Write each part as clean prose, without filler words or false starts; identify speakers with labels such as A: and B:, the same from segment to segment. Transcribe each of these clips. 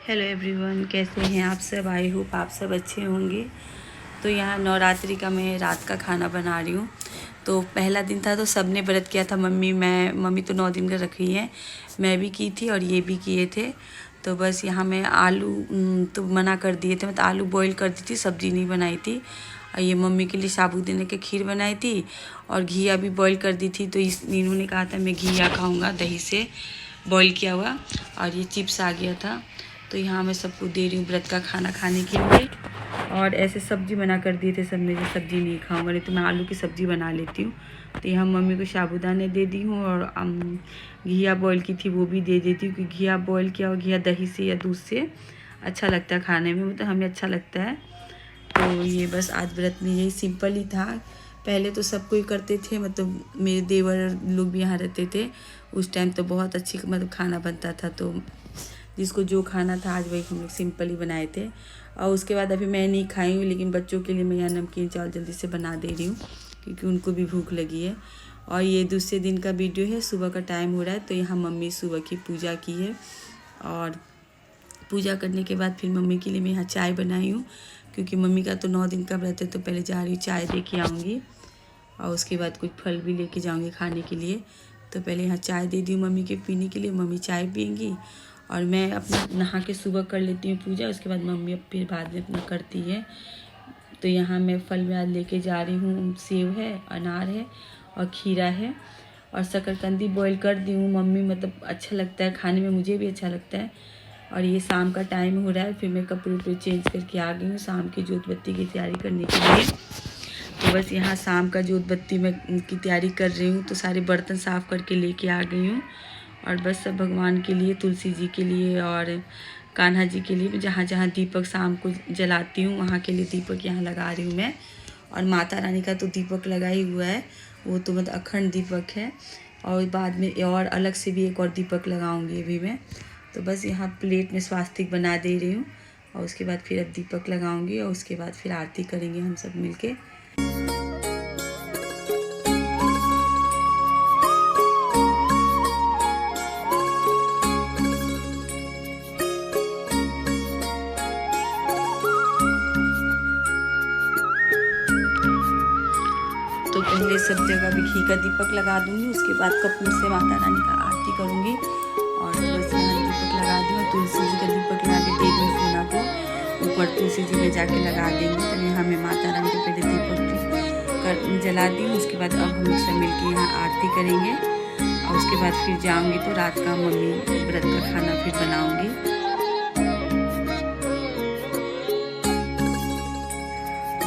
A: Hello everyone, कैसे हैं आप सब। आई होप आप सब अच्छे होंगे। तो यहाँ नवरात्रि का मैं रात का खाना बना रही हूँ। तो पहला दिन था तो सब ने व्रत किया था। मम्मी तो 9 दिन का रखी है, मैं भी की थी और ये भी किए थे। तो बस यहाँ मैं आलू तो मना कर दिए थे, मतलब आलू बॉईल कर दी थी, सब्ज़ी नहीं बनाई थी। और ये मम्मी के लिए साबूदाने की खीर बनाई थी और घिया भी बॉईल कर दी थी। तो इन्होंने कहा था मैं घिया खाऊँगा दही से बॉईल किया हुआ, और ये चिप्स आ गया था। तो यहाँ मैं सबको दे रही हूँ व्रत का खाना खाने के लिए। और ऐसे सब्ज़ी बना कर दिए थे सबने, जो सब्ज़ी नहीं खाऊंगा, नहीं तो मैं आलू की सब्ज़ी बना लेती हूँ। तो यहाँ मम्मी को साबूदाने दे दी हूँ और घिया बॉईल की थी वो भी दे देती हूँ, क्योंकि घिया बॉईल किया और घिया दही से या दूध से अच्छा लगता है खाने में, मतलब हमें अच्छा लगता है। तो ये बस आज व्रत में यही सिंपल ही था। पहले तो सब कोई करते थे, मतलब मेरे देवर लोग भी यहाँ रहते थे उस टाइम, तो बहुत अच्छी मतलब खाना बनता था। तो जिसको जो खाना था आज वही हम लोग सिंपल ही बनाए थे। और उसके बाद अभी मैं नहीं खाई हूँ, लेकिन बच्चों के लिए मैं यहाँ नमकीन चावल जल्दी से बना दे रही हूँ, क्योंकि उनको भी भूख लगी है। और ये दूसरे दिन का वीडियो है, सुबह का टाइम हो रहा है। तो यहाँ मम्मी सुबह की पूजा की है, और पूजा करने के बाद फिर मम्मी के लिए मैं यहाँ चाय बनाई हूँ, क्योंकि मम्मी का तो 9 दिन का व्रत है। तो पहले जा रही हूँ चाय दे के आऊँगी, और उसके बाद कुछ फल भी लेके जाऊँगी खाने के लिए। तो पहले यहाँ चाय दे दी मम्मी के पीने के लिए, मम्मी चाय पियेंगी और मैं अपना नहा के सुबह कर लेती हूँ पूजा। उसके बाद मम्मी अब फिर बाद में अपना करती है। तो यहाँ मैं फल में आज लेके जा रही हूँ, सेब है, अनार है और खीरा है, और शकरकंदी बॉईल कर दी हूँ मम्मी, मतलब अच्छा लगता है खाने में, मुझे भी अच्छा लगता है। और ये शाम का टाइम हो रहा है, फिर मैं कपड़े उपड़े चेंज करके आ गई हूँ शाम की जोत बत्ती की तैयारी करने के लिए। तो बस यहाँ शाम का जोत बत्ती में की तैयारी कर रही हूँ। तो सारे बर्तन साफ़ करके लेके आ गई हूँ, और बस सब भगवान के लिए, तुलसी जी के लिए और कान्हा जी के लिए, जहाँ जहाँ दीपक शाम को जलाती हूँ वहाँ के लिए दीपक यहाँ लगा रही हूँ मैं। और माता रानी का तो दीपक लगा ही हुआ है, वो तो मतलब अखंड दीपक है। और बाद में और अलग से भी एक और दीपक लगाऊंगी अभी मैं। तो बस यहाँ प्लेट में स्वास्तिक बना दे रही हूँ, और उसके बाद फिर अब दीपक लगाऊंगी, और उसके बाद फिर आरती करेंगे हम सब मिलके। तो पहले सब जगह भी घी का दीपक लगा दूंगी, उसके बाद कपूर से माता रानी का आरती करूंगी। और बस यहाँ दीपक लगा दी, और तुलसी जी का दीपक लगा के दे दूँ सोना को, ऊपर तुलसी जी में जाके लगा देंगे। तो यहाँ मैं माता रानी के पहले दीपक जला दी हूँ। उसके बाद अब हम लोग सब मिलकर यहाँ आरती करेंगे, और उसके बाद फिर जाऊँगी तो रात का मम्मी व्रत का खाना फिर बनाऊँगी।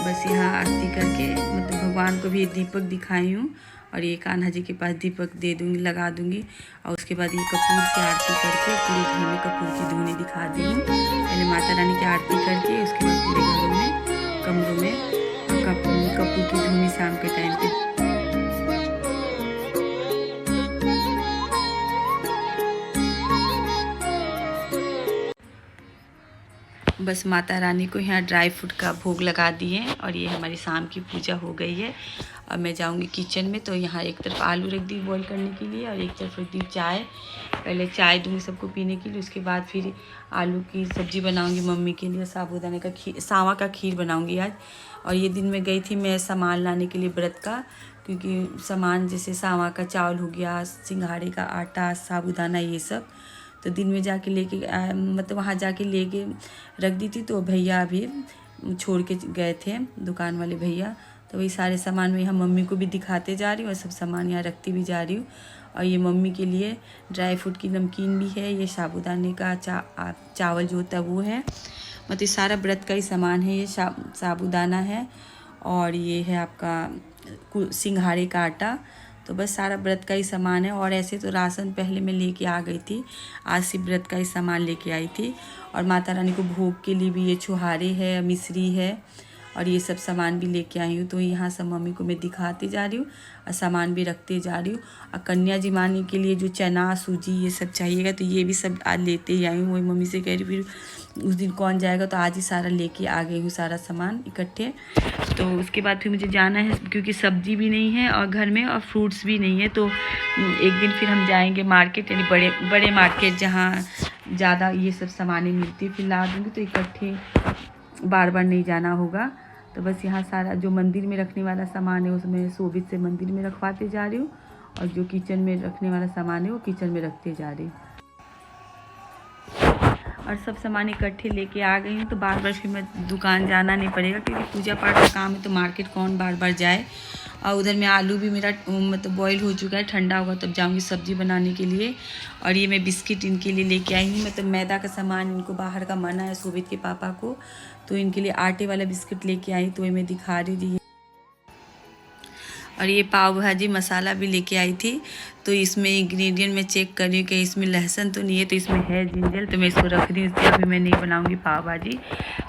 A: बस यहाँ आरती करके मतलब भगवान को भी दीपक दिखाई हूँ, और ये कान्हा जी के पास दीपक दे दूँगी, लगा दूँगी। और उसके बाद ये कपूर से आरती करके पूरे घर में कपूर की धुनी दिखा दी हूँ। पहले माता रानी की आरती करके उसके बाद पूरे घरों में, कमरों में कपूर की धुनी शाम के टाइम पे। बस माता रानी को यहाँ ड्राई फ्रूट का भोग लगा दिए, और ये हमारी शाम की पूजा हो गई है। अब मैं जाऊँगी किचन में। तो यहाँ एक तरफ आलू रख दी बॉईल करने के लिए, और एक तरफ रख दी चाय। पहले चाय दूँगी सबको पीने के लिए, उसके बाद फिर आलू की सब्ज़ी बनाऊँगी मम्मी के लिए, साबूदाने का खीर, सावा का खीर बनाऊँगी आज। और ये दिन में गई थी मैं सामान लाने के लिए व्रत का, क्योंकि सामान जैसे सावा का चावल हो गया, सिंघाड़े का आटा, साबूदाना, ये सब तो दिन में जाके लेके मतलब वहाँ जाके लेके रख दी थी। तो भैया अभी छोड़ के गए थे, दुकान वाले भैया। तो वही सारे सामान में यहाँ मम्मी को भी दिखाते जा रही हूँ, और सब सामान यहाँ रखती भी जा रही हूँ। और ये मम्मी के लिए ड्राई फ्रूट की नमकीन भी है, ये साबूदाने का चावल जो होता है वो है, मतलब सारा व्रत का ही सामान है। ये साबूदाना है, और ये है आपका सिंघाड़े का आटा। तो बस सारा व्रत का ही सामान है। और ऐसे तो राशन पहले मैं लेके आ गई थी, आज से व्रत का ही सामान लेके आई थी। और माता रानी को भोग के लिए भी ये छुहारे है, मिश्री है, और ये सब सामान भी लेके आई हूँ। तो यहाँ सब मम्मी को मैं दिखाती जा रही हूँ, और सामान भी रखते जा रही हूँ। और कन्या जी मानी के लिए जो चना, सूजी ये सब चाहिएगा, तो ये भी सब आज लेते ही आई हूँ। वही मम्मी से कह रही, फिर उस दिन कौन जाएगा, तो आज ही सारा लेके आ गई हूँ, सारा सामान इकट्ठे। तो उसके बाद फिर मुझे जाना है, क्योंकि सब्जी भी नहीं है और घर में, और फ्रूट्स भी नहीं है। तो एक दिन फिर हम जाएंगे मार्केट, यानी बड़े मार्केट, जहाँ ज़्यादा ये सब सामानें मिलती है, फिर ला दूँगी तो इकट्ठे बार बार नहीं जाना होगा। तो बस यहाँ सारा जो मंदिर में रखने वाला सामान है उसमें शोभित से मंदिर में रखवाते जा रही हूँ, और जो किचन में रखने वाला सामान है वो किचन में रखते जा रही हूँ। और सब सामान इकट्ठे लेके आ गई हूँ, तो बार बार फिर मैं दुकान जाना नहीं पड़ेगा, क्योंकि पूजा पाठ का काम है तो मार्केट कौन बार बार जाए। और उधर में आलू भी मेरा मतलब बॉईल हो चुका है, ठंडा होगा तब जाऊँगी सब्ज़ी बनाने के लिए। और ये मैं बिस्किट इनके लिए लेके आई हूँ, मतलब मैदा का सामान इनको बाहर का मना है शोभित के पापा को, तो इनके लिए आटे वाला बिस्किट लेके आई, तो ये मैं दिखा रही थी। और ये पाव भाजी मसाला भी लेके आई थी, तो इसमें इंग्रेडिएंट मैं चेक कर रही हूँ कि इसमें लहसुन तो नहीं है, तो इसमें है जिंजर, तो मैं इसको रख दी हूँ। इससे अभी मैं नहीं बनाऊँगी पाव भाजी।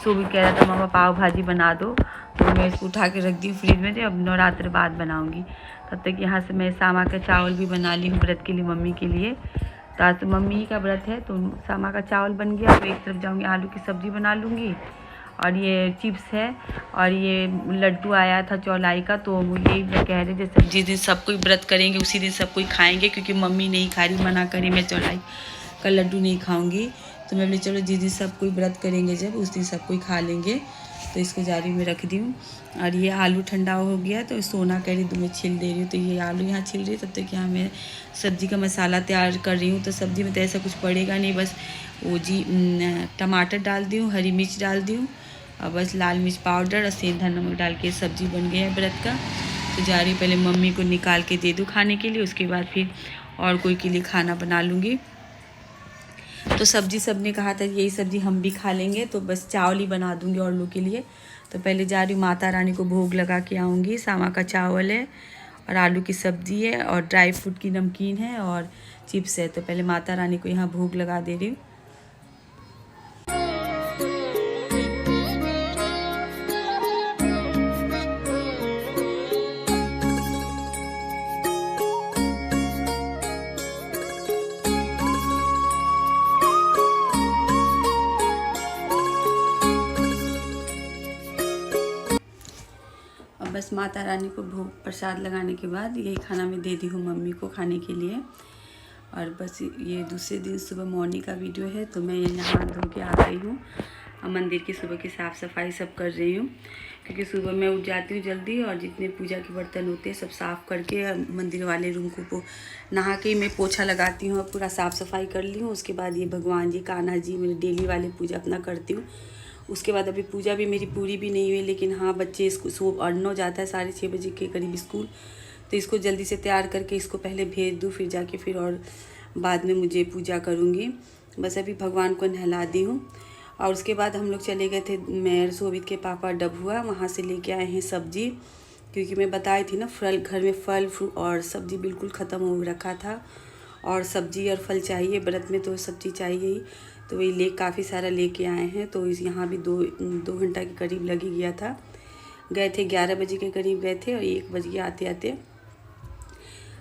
A: सो भी कह रहा था मम्मा पाव भाजी बना दो, तो मैं इसको उठा के रख दी हूँ फ्रिज में, जो अब नवरात्र बाद बनाऊँगी। तब तक यहाँ से मैं सामा का चावल भी बना ली हूँ व्रत के लिए, मम्मी के लिए। तो आज तो मम्मी का व्रत है, तो सामा का चावल बन गया। तो एक तरफ जाऊँगी आलू की सब्ज़ी बना लूँगी, और ये चिप्स है, और ये लड्डू आया था चौलाई का, तो यही मैं कह रही जैसे जिस दिन सब कोई व्रत करेंगे उसी दिन सब कोई खाएंगे, क्योंकि मम्मी नहीं खा रही, मना करी मैं चौलाई का लड्डू नहीं खाऊंगी। तो मैं बोली चलो जिस दिन सब कोई व्रत करेंगे जब उस दिन सब कोई खा लेंगे, तो इसको जारी में रख दी हूँ। और ये आलू ठंडा हो गया, तो सोना कह रही मैं छिल दे रही हूँ, तो ये आलू यहाँ छिल रही, तब तक यहाँ मैं सब्ज़ी का मसाला तैयार कर रही हूँ। तो सब्ज़ी में तो ऐसा कुछ पड़ेगा नहीं, बस वो टमाटर डाल दी हूँ, हरी मिर्च डाल दी हूँ, और बस लाल मिर्च पाउडर और सेंधा नमक डाल के सब्ज़ी बन गया है व्रत का। तो जा रही पहले मम्मी को निकाल के दे दूँ खाने के लिए, उसके बाद फिर और कोई के लिए खाना बना लूँगी। तो सब्ज़ी सब ने कहा था यही सब्ज़ी हम भी खा लेंगे, तो बस चावल ही बना दूँगी और लोग के लिए। तो पहले जा रही हूँ माता रानी को भोग लगा के आऊँगी। सामा का चावल है, और आलू की सब्ज़ी है, और ड्राई फ्रूट की नमकीन है, और चिप्स है। तो पहले माता रानी को यहाँ भोग लगा दे रही हूँ। बस माता रानी को भोग प्रसाद लगाने के बाद यही खाना मैं दे दी हूँ मम्मी को खाने के लिए। और बस ये दूसरे दिन सुबह मॉर्निंग का वीडियो है। तो मैं नहा धो के आ गई हूँ, मंदिर की सुबह की साफ़ सफाई सब कर रही हूँ, क्योंकि सुबह मैं उठ जाती हूँ जल्दी, और जितने पूजा के बर्तन होते हैं सब साफ़ करके मंदिर वाले रूम को नहा के मैं पोछा लगाती हूँ, पूरा साफ़ सफाई कर ली हूँ। उसके बाद ये भगवान जी कान्हा जी मेरे डेली वाले पूजा अपना करती हूँ। उसके बाद अभी पूजा भी मेरी पूरी भी नहीं हुई, लेकिन हाँ बच्चे इसको सुबह 9 जाता है 6:30 बजे के करीब स्कूल, तो इसको जल्दी से तैयार करके इसको पहले भेज दूँ, फिर जाके फिर और बाद में मुझे पूजा करूँगी। बस अभी भगवान को नहला दी हूँ। और उसके बाद हम लोग चले गए थे, मैं शोभित के पापा डभुआ, वहाँ से लेके आए हैं सब्ज़ी, क्योंकि मैं बताई थी ना फल घर में फल फ्रूट और सब्ज़ी बिल्कुल ख़त्म हो रखा था, और सब्ज़ी और फल चाहिए व्रत में, तो सब्ज़ी चाहिए ही, तो वही काफ़ी सारा लेके आए हैं। तो इस यहाँ भी दो घंटा के करीब लग ही गया था। गए थे 11 बजे के करीब गए थे, और 1 बज गया आते आते।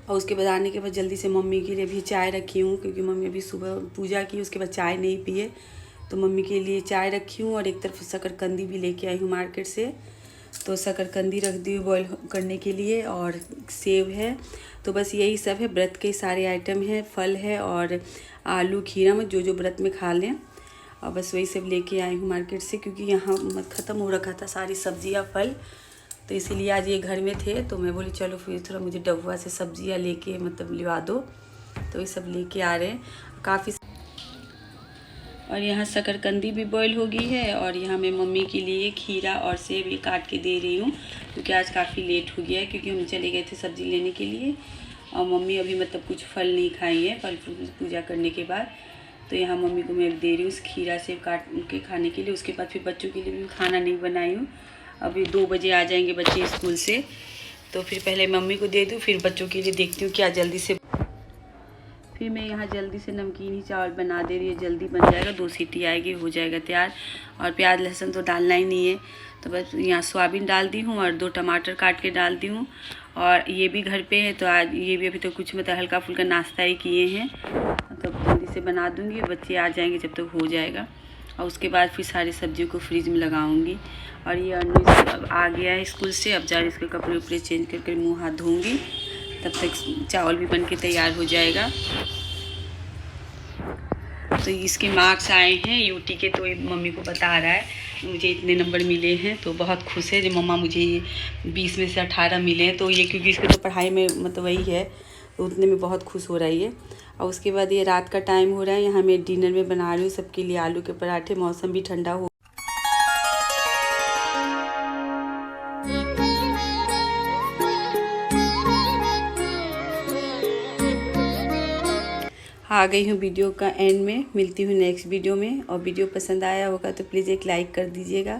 A: और उसके बाद आने के बाद जल्दी से मम्मी के लिए भी चाय रखी हूँ, क्योंकि मम्मी अभी सुबह पूजा की उसके बाद चाय नहीं पिए, तो मम्मी के लिए चाय रखी हूँ। और एक तरफ शकरकंदी भी लेके आई हूँ मार्केट से, तो शकरकंदी रख दी हूँ बॉईल करने के लिए, और सेब है। तो बस यही सब है, व्रत के सारे आइटम हैं, फल है और आलू खीरा में जो व्रत में खा लें, और बस वही सब लेके आई हूँ मार्केट से, क्योंकि यहाँ ख़त्म हो रखा था सारी सब्जियाँ फल, तो इसीलिए आज ये घर में थे। तो मैं बोली चलो फिर थोड़ा मुझे डबुआ से सब्जियाँ लेके मतलब लिवा दो, तो ये सब लेके आ रहे हैं काफ़ी। और यहाँ शकरकंदी भी बॉईल हो गई है, और यहाँ मैं मम्मी के लिए खीरा और सेब ये काट के दे रही हूँ, क्योंकि आज काफ़ी लेट हो गया है, क्योंकि हम चले गए थे सब्ज़ी लेने के लिए, और मम्मी अभी मतलब कुछ फल नहीं खाई है फल पूजा करने के बाद। तो यहाँ मम्मी को मैं दे रही हूँ खीरा सेब काट के खाने के लिए। उसके बाद फिर बच्चों के लिए भी खाना नहीं बनाई हूँ, अभी 2 बजे आ जाएंगे बच्चे स्कूल से, तो फिर पहले मम्मी को दे दूँ, फिर बच्चों के लिए देखती हूँ क्या जल्दी से। फिर मैं यहाँ जल्दी से नमकीन ही चावल बना दे रही है, जल्दी बन जाएगा, 2 सीटी आएगी हो जाएगा तैयार। और प्याज लहसुन तो डालना ही नहीं है, तो बस यहाँ सोयाबीन डाल दी हूँ और 2 टमाटर काट के डाल दी हूँ। और ये भी घर पे है, तो आज ये भी अभी तो कुछ मतलब हल्का फुल्का नाश्ता ही किए हैं, तो जल्दी से बना दूँगी, बच्चे आ जाएंगे जब तक हो जाएगा। और उसके बाद फिर सारी सब्जियों को फ्रिज में लगाऊंगी। और ये अनु आ गया है स्कूल से, अब जा रही इसके कपड़े उपड़े चेंज करके मुँह हाथ धोऊँगी, तब तक चावल भी बन के तैयार हो जाएगा। तो इसके मार्क्स आए हैं यूटी के, तो ये मम्मी को बता रहा है मुझे इतने नंबर मिले हैं। तो बहुत खुश है जो मम्मा मुझे ये 20 में से 18 मिले हैं। तो ये क्योंकि इसके तो पढ़ाई में मतलब वही है, तो उतने में बहुत खुश हो रही है। और उसके बाद ये रात का टाइम हो रहा है, यहाँ मैं डिनर में बना रही हूँ सबके लिए आलू के पराठे। मौसम भी ठंडा हो आ गई हूँ वीडियो का एंड में। मिलती हूँ नेक्स्ट वीडियो में, और वीडियो पसंद आया होगा तो प्लीज़ एक लाइक कर दीजिएगा।